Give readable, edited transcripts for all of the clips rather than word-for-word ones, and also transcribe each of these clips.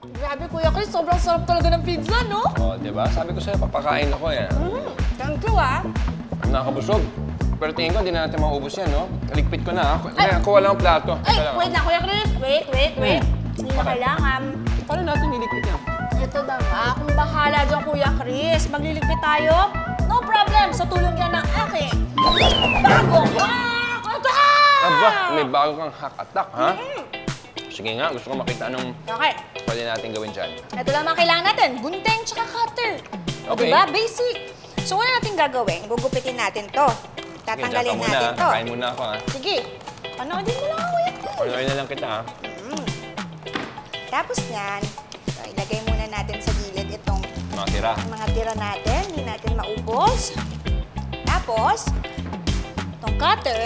Grabe, Kuya Chris, sobrang sarap talaga ng pizza, no? Oh, diba? Sabi ko sa'yo, papakain ako eh. Thank you, ah. Nakakabusog. Pero tingin ko, hindi na natin maubos yan, no? Ligpit ko na, ha? Ay, kuha lang ang plato. Ay, wait lang, Kuya Chris. Wait. Hindi na kailangan. Paano natin niligpit yan? Ito na nga, kung bahala dyan, Kuya Chris. Magliligpit tayo? No problem, sa tulong yan ng aking bagong hack attack! Aba, may bago kang hack attack, ha? Sige nga, gusto ko makita anong Okay. pwede natin gawin dyan. Ito lang mga kailangan natin, gunting tsaka cutter. Okay. Diba? Basic. So, ano natin gagawin? Gugupitin natin to. Tatanggalin Sige, natin to. Kain muna ako, ha? Sige. Panoodin mo lang ako yan. Panoodin na lang kita, ha? Tapos yan, so, ilagay muna natin sa gilid itong Mga tira. mga tira natin. Hindi natin maubos. Tapos, itong cutter.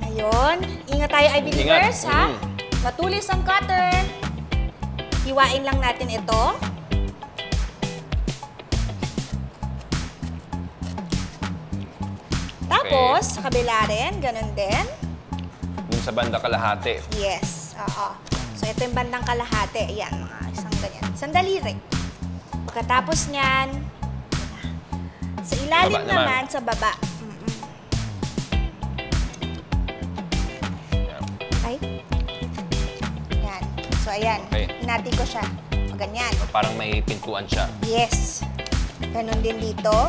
Ngayon, ingat tayo ay believers, ha? Matulis ang cutter. Hiwain lang natin ito. Tapos, sa kabila rin, ganun din. Dun sa banda kalahati. Yes, oo. So, ito yung bandang kalahati. Ayan, mga isang ganyan. Sandali rin. Pagkatapos niyan, sa ilalim Baba naman. naman, sa baba. Ay. Yan. So, ayan. Okay. Hinati ko siya. O, ganyan. Parang may pintuan siya. Yes. Ganun din dito.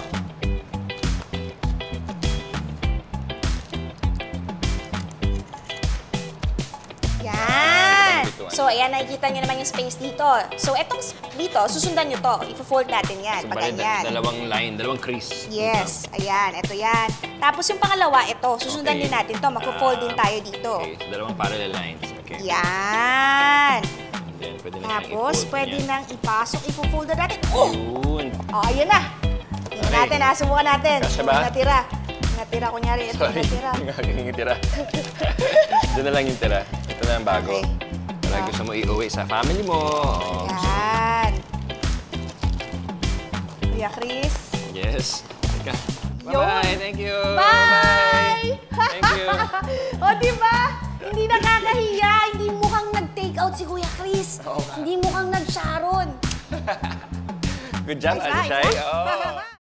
Yan. So, ayan, nakikita nyo naman yung space dito. So, etong dito, susundan nyo to. Ifo-fold natin yan. So, Pag bali, ganyan. dalawang line, dalawang crease. Yes. Ayan, ito yan. Tapos yung pangalawa, ito. Susundan Okay. din natin to. Magpo-fold din tayo dito. Okay, so dalawang parallel lines. Okay. Yan. And then, pwede na Tapos, i-fold pwede yan. nang ipasok. Ifo-fold na natin. Oh! Yun. Oh, ayun na. Tingnan Okay. natin, ha. Subukan natin. Kasya ba? Natira. Natira, kunyari. Ito Sorry, natira. yung aking tira. Doon na lang yung tira. Ito na ang bago. Okay. Para gusto mo iuwi sa family mo. Oh, Yan. Kuya Chris. yes. Teka. Yun. Bye-bye. Thank you. Bye! Thank you. O, diba? Hindi nakakahiya. Hindi mukhang nag-take out si Kuya Chris. Oo nga. Hindi mukhang nag-Sharon. Good job, Isa, Ate Shai. isa. Oh.